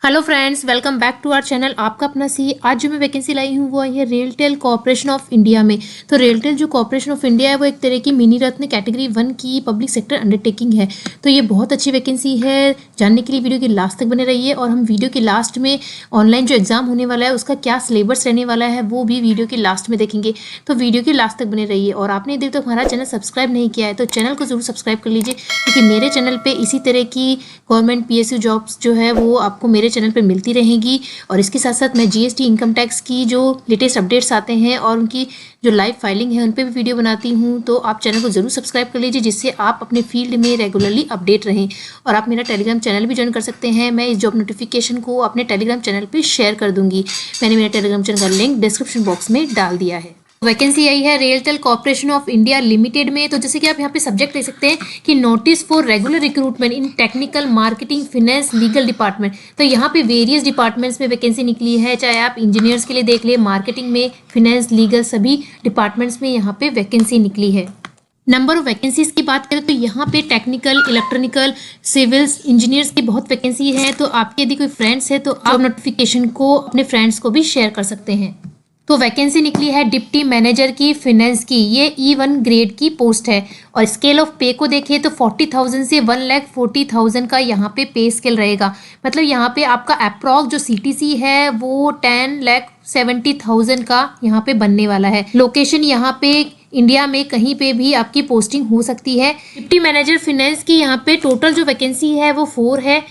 Hello friends, welcome back to our channel. आपका अपना सी। आज जो मैं वैकेंसी लाई हूँ वो आई है रेलटेल कॉर्पोरेशन ऑफ इंडिया में। तो रेलटेल जो कॉर्पोरेशन ऑफ इंडिया है वो एक तरह की मिनी रत्न कैटेगरी 1 की पब्लिक सेक्टर अंडरटेकिंग है। तो ये बहुत अच्छी वैकेंसी है। जानने के लिए वीडियो के लास्ट तक बने रहिए, और हम वीडियो के लास्ट में ऑनलाइन जो एग्जाम होने वाला है उसका क्या सिलेबस रहने वाला है वो भी वीडियो के लास्ट में देखेंगे। तो वीडियो के लास्ट तक बने रहिए, और आपने देर तक हमारा चैनल सब्सक्राइब नहीं किया है तो चैनल को जरूर सब्सक्राइब कर लीजिए, क्योंकि मेरे चैनल पर इसी तरह की गवर्नमेंट PSU जॉब्स जो है वो आपको मेरे चैनल पर मिलती रहेंगी। और इसके साथ साथ मैं GST इनकम टैक्स की जो लेटेस्ट अपडेट्स आते हैं और उनकी जो लाइव फाइलिंग है उन पे भी वीडियो बनाती हूँ। तो आप चैनल को जरूर सब्सक्राइब कर लीजिए, जिससे आप अपने फील्ड में रेगुलरली अपडेट रहें। और आप मेरा टेलीग्राम चैनल भी ज्वाइन कर सकते हैं। मैं इस जॉब नोटिफिकेशन को अपने टेलीग्राम चैनल पर शेयर कर दूंगी। मैंने मेरा टेलीग्राम चैनल का लिंक डिस्क्रिप्शन बॉक्स में डाल दिया है। वैकेंसी आई है RailTel corporation of India limited में। तो जैसे कि आप यहाँ पे सब्जेक्ट ले सकते हैं कि notice for regular recruitment in technical, marketing, finance, legal department. तो यहाँ पे वेरियस डिपार्टमेंट्स में वैकेंसी निकली है। चाहे आप इंजीनियर्स के लिए देख ले, मार्केटिंग में, फिनेंस, लीगल, सभी डिपार्टमेंट्स में यहाँ पे वैकेंसी निकली है। नंबर ऑफ वैकेंसीज की बात करें तो यहाँ पे टेक्निकल, इलेक्ट्रॉनिकल, सिविल्स, इंजीनियर्स की बहुत वैकेंसी है। तो आपके यदि कोई फ्रेंड्स है तो आप नोटिफिकेशन को अपने फ्रेंड्स को भी शेयर कर सकते हैं। तो वैकेंसी निकली है डिप्टी मैनेजर की फिनेंस की। ये E1 ग्रेड की पोस्ट है, और स्केल ऑफ पे को देखें तो 40,000 से 1,40,000 का यहाँ पे पे स्केल रहेगा। मतलब यहाँ पे आपका अप्रॉक्स जो CTC है वो 10,70,000 का यहाँ पे बनने वाला है। लोकेशन यहाँ पे इंडिया में कहीं पे भी आपकी पोस्टिंग हो सकती है। डिप्टी मैनेजर फिनेंस की यहाँ पे टोटल जो वैकेंसी है वो 4 है,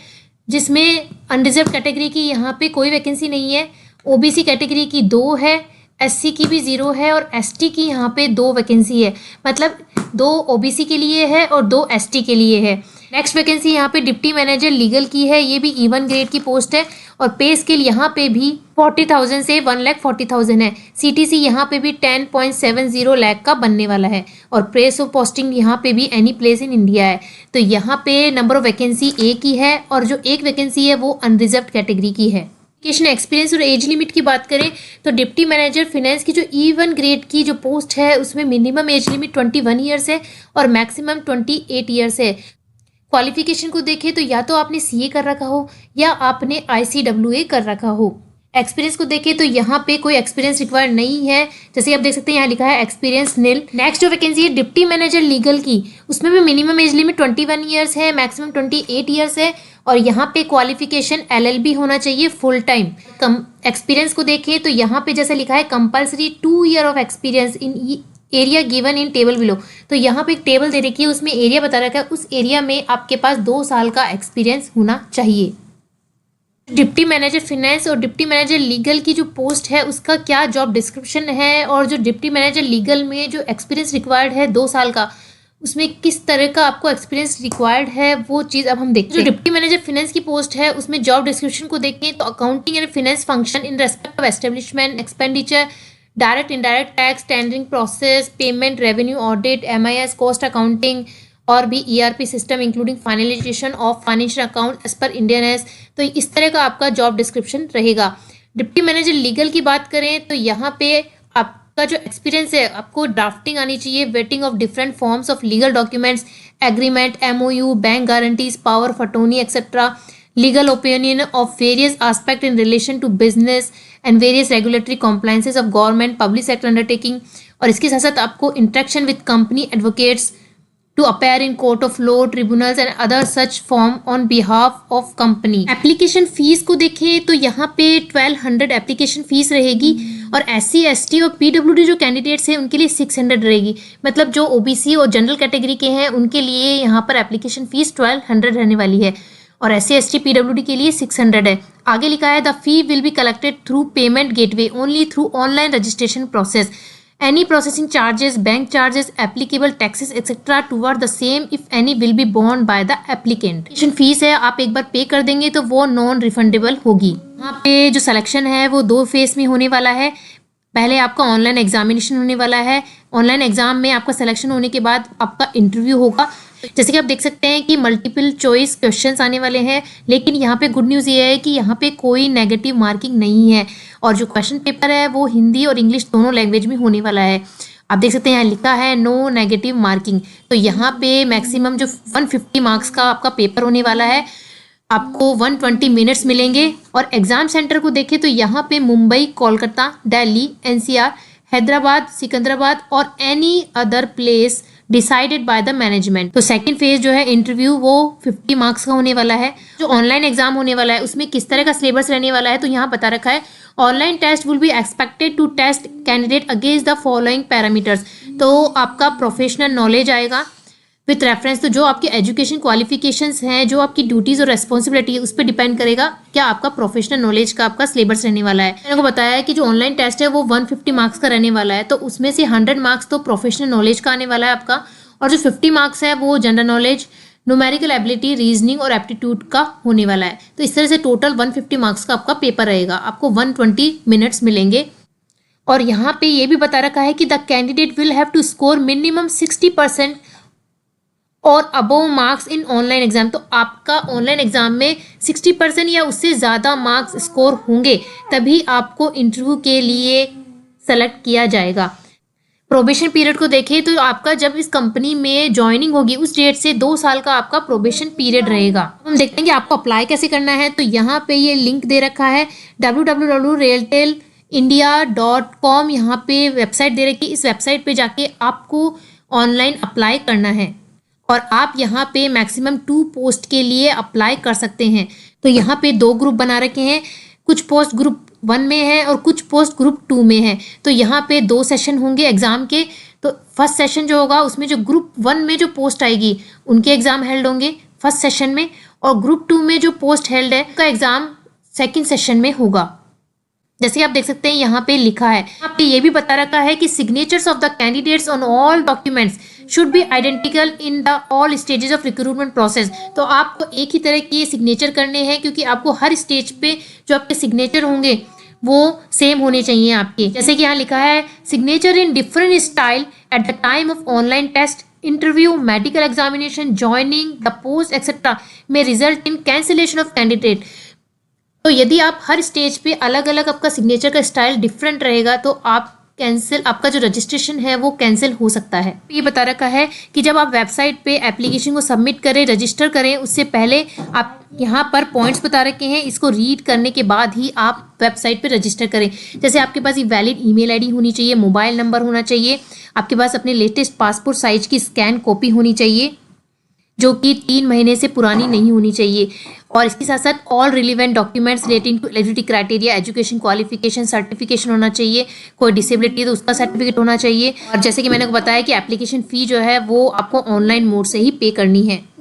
जिसमें अनरिजर्व कैटेगरी की यहाँ पे कोई वैकेंसी नहीं है। OBC कैटेगरी की 2 है, SC की भी 0 है, और ST की यहाँ पे 2 वैकेंसी है। मतलब 2 OBC के लिए है और 2 ST के लिए है। नेक्स्ट वैकेंसी यहाँ पे डिप्टी मैनेजर लीगल की है। ये भी E1 ग्रेड की पोस्ट है, और पे स्केल यहाँ पे भी 40,000 से 1,40,000 है। CTC यहाँ पे भी 10.70 लाख का बनने वाला है, और प्लेस ऑफ पोस्टिंग यहाँ पे भी एनी प्लेस इन इंडिया है। तो यहाँ पे नंबर ऑफ वैकेंसी एक ही है, और जो एक वैकेंसी है वो अनरिजर्व कैटेगरी की है। एक्सपीरियंस और एज लिमिट की बात करें तो डिप्टी मैनेजर फिनेंस की जो E1 ग्रेड की जो पोस्ट है उसमें मिनिमम एज लिमिट 21 ईयर्स है और मैक्सिमम 28 ईयर्स है। क्वालिफिकेशन को देखें तो या तो आपने CA कर रखा हो या आपने ICWA कर रखा हो। एक्सपीरियंस को देखें तो यहाँ पे कोई एक्सपीरियंस रिक्वायर्ड नहीं है, जैसे आप देख सकते हैं यहाँ लिखा है एक्सपीरियंस नील। नेक्स्ट जो वैकेंसी है डिप्टी मैनेजर लीगल की, उसमें भी मिनिमम एज लिमिट 21 ईयर्स है, मैक्सिमम 28 ईयर्स है, और यहाँ पे क्वालिफिकेशन LLB होना चाहिए फुल टाइम। एक्सपीरियंस को देखें तो यहाँ पे जैसा लिखा है compulsory 2 year of experience in area given in table below. तो यहाँ पे एक टेबल दे रखी है, उसमें एरिया बता रखा है, उस एरिया में आपके पास 2 साल का एक्सपीरियंस होना चाहिए। डिप्टी मैनेजर फिनेंस और डिप्टी मैनेजर लीगल की जो पोस्ट है उसका क्या जॉब डिस्क्रिप्शन है, और जो डिप्टी मैनेजर लीगल में जो एक्सपीरियंस रिक्वायर्ड है 2 साल का, उसमें किस तरह का आपको एक्सपीरियंस रिक्वायर्ड है वो चीज़ अब हम देखते हैं। जो डिप्टी मैनेजर फिनेंस की पोस्ट है उसमें जॉब डिस्क्रिप्शन को देखें तो accounting and finance function in respect of establishment, expenditure, direct indirect tax, tendering process, payment, revenue audit, MIS, cost accounting, और भी ERP system including finalisation of financial account as per Indian S. तो इस तरह का आपका job description रहेगा। Deputy manager legal की बात करें तो यहाँ पे आपका जो एक्सपीरियंस है, आपको ड्राफ्टिंग आनी चाहिए, waiting of different forms of legal documents, agreement, MOU, bank guarantees, power of attorney etcetera, legal opinion of various aspect in relation to business and various regulatory compliances of government public sector undertaking। और इसके साथ साथ आपको interaction with company advocates to appear in court of law, tribunals and other such form on behalf of company। Application fees को देखें तो यहाँ पे 1200 एप्लीकेशन फीस रहेगी, और SC, ST और PWD जो कैंडिडेट्स हैं उनके लिए 600 रहेगी। मतलब जो OBC और जनरल कैटेगरी के हैं उनके लिए यहाँ पर एप्लीकेशन फीस 1200 रहने वाली है, और SC, ST, PWD के लिए 600 है। आगे लिखा है the fee will be collected through payment gateway only through online registration process. Any processing charges, bank charges, applicable taxes etc. toward the same if any will be borne by the applicant। Fees है, आप एक बार पे कर देंगे तो वो non refundable होगी। यहाँ पे जो सिलेक्शन है वो 2 फेज में होने वाला है। पहले आपका ऑनलाइन एग्जामिनेशन होने वाला है। ऑनलाइन एग्जाम में आपका सिलेक्शन होने के बाद आपका इंटरव्यू होगा। जैसे कि आप देख सकते हैं कि मल्टीपल चॉइस क्वेश्चंस आने वाले हैं, लेकिन यहाँ पे गुड न्यूज़ ये है कि यहाँ पे कोई नेगेटिव मार्किंग नहीं है, और जो क्वेश्चन पेपर है वो हिंदी और इंग्लिश दोनों लैंग्वेज में होने वाला है। आप देख सकते हैं यहाँ लिखा है नो नेगेटिव मार्किंग। तो यहाँ पे मैक्सिमम जो 150 मार्क्स का आपका पेपर होने वाला है, आपको 120 मिनट्स मिलेंगे। और एग्जाम सेंटर को देखें तो यहाँ पे मुंबई, कोलकाता, दिल्ली, एनसीआर, हैदराबाद, सिकंदराबाद और any other place decided by the management. तो सेकंड फेज जो है इंटरव्यू वो 50 मार्क्स का होने वाला है। जो ऑनलाइन एग्जाम होने वाला है उसमें किस तरह का सिलेबस रहने वाला है, तो यहाँ बता रखा है online test will be expected to test candidate against the following parameters. तो आपका प्रोफेशनल नॉलेज आएगा विथ रेफरेंस, तो जो आपके एजुकेशन क्वालिफिकेशंस हैं, जो आपकी ड्यूटीज और रेस्पॉन्सिबिलिटी है, उस पर डिपेंड करेगा क्या आपका प्रोफेशनल नॉलेज का आपका सिलेबस रहने वाला है। मैंने को बताया है कि जो ऑनलाइन टेस्ट है वो 150 मार्क्स का रहने वाला है, तो उसमें से 100 मार्क्स तो प्रोफेशनल नॉलेज का आने वाला है आपका, और जो 50 मार्क्स है वो general knowledge, numerical ability, reasoning और एप्टीट्यूड का होने वाला है। तो इस तरह से टोटल 150 मार्क्स का आपका पेपर रहेगा, आपको 120 मिनट्स मिलेंगे। और यहाँ पे ये भी बता रखा है कि the candidate will have to score minimum 60% और above marks in online exam. तो आपका ऑनलाइन एग्जाम में 60% या उससे ज़्यादा मार्क्स स्कोर होंगे तभी आपको इंटरव्यू के लिए सेलेक्ट किया जाएगा। प्रोबेशन पीरियड को देखें तो आपका जब इस कंपनी में ज्वाइनिंग होगी उस डेट से 2 साल का आपका प्रोबेशन पीरियड रहेगा। हम देखते हैं कि आपको अप्लाई कैसे करना है। तो यहाँ पे ये लिंक दे रखा है www.realtelindia.com, यहाँ पे वेबसाइट दे रखी है। इस वेबसाइट पे जाके आपको ऑनलाइन अप्लाई करना है और आप यहाँ पे मैक्सिमम 2 पोस्ट के लिए अप्लाई कर सकते हैं। तो यहाँ पे 2 ग्रुप बना रखे हैं, कुछ पोस्ट ग्रुप 1 में है और कुछ पोस्ट ग्रुप 2 में है। तो यहाँ पे 2 सेशन होंगे एग्जाम के। तो फर्स्ट सेशन जो होगा उसमें जो ग्रुप 1 में जो पोस्ट आएगी उनके एग्जाम हेल्ड होंगे फर्स्ट सेशन में, और ग्रुप 2 में जो पोस्ट हेल्ड है उसका एग्जाम सेकेंड सेशन में होगा। जैसे आप देख सकते हैं यहाँ पे लिखा है, यहाँ पे ये भी बता रखा है कि signatures of the candidates on all documents should be identical in the all stages of recruitment process. तो आपको एक ही तरह के सिग्नेचर करने हैं, क्योंकि आपको हर स्टेज पे जो आपके सिग्नेचर होंगे वो सेम होने चाहिए आपके। जैसे कि यहाँ लिखा है signature in different style at the time of online test, interview, medical examination, joining the post etcetera में result in cancellation of candidate. तो यदि आप हर स्टेज पे अलग अलग आपका सिग्नेचर का स्टाइल डिफरेंट रहेगा तो आपका जो रजिस्ट्रेशन है वो कैंसिल हो सकता है। ये बता रखा है कि जब आप वेबसाइट पे एप्लीकेशन को सबमिट करें, रजिस्टर करें, उससे पहले आप यहाँ पर पॉइंट्स बता रखे हैं, इसको रीड करने के बाद ही आप वेबसाइट पे रजिस्टर करें। जैसे आपके पास एक वैलिड ईमेल आईडी होनी चाहिए, मोबाइल नंबर होना चाहिए, आपके पास अपने लेटेस्ट पासपोर्ट साइज की स्कैन कॉपी होनी चाहिए जो कि 3 महीने से पुरानी नहीं होनी चाहिए, और इसके साथ साथ all relevant documents relating to eligibility criteria, education qualification, certification होना चाहिए, कोई डिसेबिलिटी है तो उसका सर्टिफिकेट होना चाहिए। और जैसे कि मैंने बताया कि एप्लीकेशन फ़ी जो है वो आपको ऑनलाइन मोड से ही पे करनी है।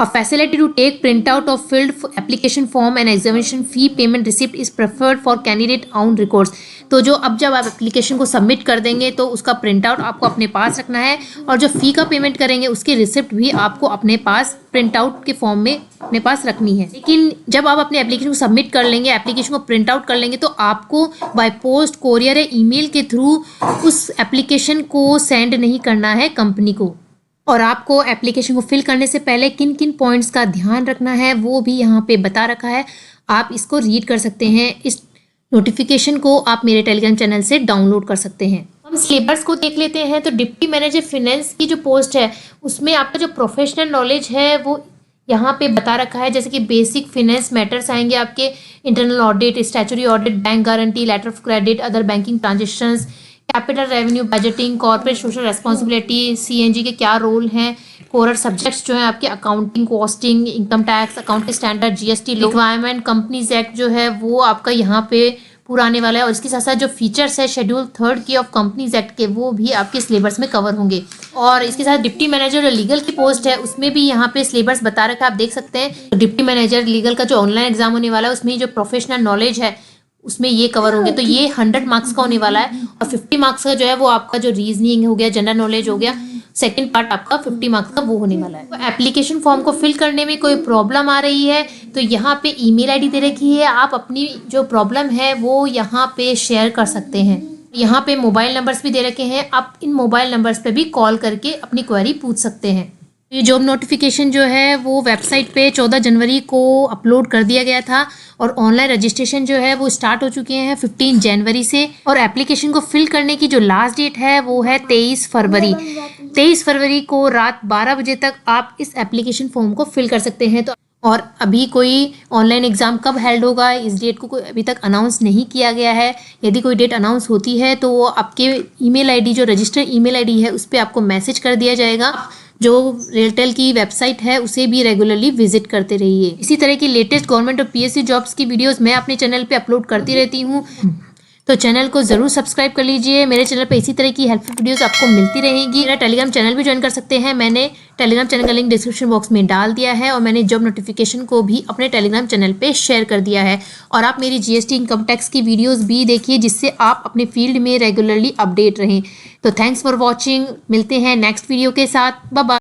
A facility to take printout of filled application form and examination fee payment receipt is preferred for candidate own records। तो जब आप एप्लीकेशन को सबमिट कर देंगे तो उसका प्रिंट आउट आपको अपने पास रखना है, और जो फ़ी का पेमेंट करेंगे उसकी रिसिप्ट भी आपको अपने पास प्रिंट आउट के फॉर्म में अपने पास रखनी है। लेकिन जब आप अपने एप्लीकेशन को सबमिट कर लेंगे, एप्लीकेशन को प्रिंट आउट कर लेंगे, तो आपको बाय पोस्ट, कोरियर या ईमेल के थ्रू उस एप्लीकेशन को सेंड नहीं करना है कंपनी को। और आपको एप्लीकेशन को फिल करने से पहले किन किन पॉइंट्स का ध्यान रखना है वो भी यहाँ पे बता रखा है, आप इसको रीड कर सकते हैं। इस नोटिफिकेशन को आप मेरे टेलीग्राम चैनल से डाउनलोड कर सकते हैं। हम सिलेबस को देख लेते हैं। तो डिप्टी मैनेजर फिनेंस की जो पोस्ट है उसमें आपका जो प्रोफेशनल नॉलेज है वो यहाँ पे बता रखा है। जैसे कि बेसिक फिनेंस मैटर्स आएंगे आपके, internal audit, statutory audit, bank guarantee, letter of credit, other banking transactions, capital revenue, budgeting, corporate social responsibility, CNG के क्या रोल हैं, कोर सब्जेक्ट्स जो है आपके accounting, costing, income tax, accounting standard, GST requirement, companies act जो है वो आपका यहाँ पे पूरा आने वाला है। और इसके साथ साथ जो फीचर्स है शेड्यूल 3 की ऑफ कंपनीज एक्ट के वो भी आपके सिलेबस में कवर होंगे। और इसके साथ डिप्टी मैनेजर जो लीगल की पोस्ट है उसमें भी यहाँ पे सिलेबस बता रखा है, आप देख सकते हैं। तो डिप्टी मैनेजर लीगल का जो ऑनलाइन एग्जाम होने वाला है उसमें जो प्रोफेशनल नॉलेज है उसमें ये कवर होंगे। तो ये 100 मार्क्स का होने वाला है, और 50 मार्क्स का जो है वो आपका जो रीजनिंग हो गया, जनरल नॉलेज हो गया, सेकंड पार्ट आपका 50 मार्क्स का वो होने वाला है। तो एप्लीकेशन फॉर्म को फिल करने में कोई प्रॉब्लम आ रही है तो यहाँ पे ईमेल आईडी दे रखी है, आप अपनी जो प्रॉब्लम है वो यहाँ पे शेयर कर सकते हैं। यहाँ पे मोबाइल नंबर्स भी दे रखे हैं, आप इन मोबाइल नंबर्स पे भी कॉल करके अपनी क्वेरी पूछ सकते हैं। ये जॉब नोटिफिकेशन जो है वो वेबसाइट पे 14 जनवरी को अपलोड कर दिया गया था और ऑनलाइन रजिस्ट्रेशन जो है वो स्टार्ट हो चुके हैं 15 जनवरी से। और एप्लीकेशन को फिल करने की जो लास्ट डेट है वो है 23 फरवरी। 23 फरवरी को रात 12 बजे तक आप इस एप्लीकेशन फॉर्म को फिल कर सकते हैं। तो और अभी कोई ऑनलाइन एग्ज़ाम कब हेल्ड होगा इस डेट को कोई अभी तक अनाउंस नहीं किया गया है। यदि कोई डेट अनाउंस होती है तो वो आपके ईमेल आईडी जो रजिस्टर्ड ईमेल आईडी है उस पर आपको मैसेज कर दिया जाएगा। जो रेलटेल की वेबसाइट है उसे भी रेगुलरली विजिट करते रहिए। इसी तरह की लेटेस्ट गवर्नमेंट और पीएससी जॉब्स की वीडियोस मैं अपने चैनल पे अपलोड करती रहती हूँ, तो चैनल को ज़रूर सब्सक्राइब कर लीजिए। मेरे चैनल पे इसी तरह की हेल्पफुल वीडियोस आपको मिलती रहेगी। मेरा टेलीग्राम चैनल भी ज्वाइन कर सकते हैं, मैंने टेलीग्राम चैनल का लिंक डिस्क्रिप्शन बॉक्स में डाल दिया है और मैंने जॉब नोटिफिकेशन को भी अपने टेलीग्राम चैनल पे शेयर कर दिया है। और आप मेरी जीएसटी इनकम टैक्स की वीडियोस भी देखिए जिससे आप अपने फील्ड में रेगुलरली अपडेट रहें। तो थैंक्स फॉर वॉचिंग, मिलते हैं नेक्स्ट वीडियो के साथ, बाय बाय।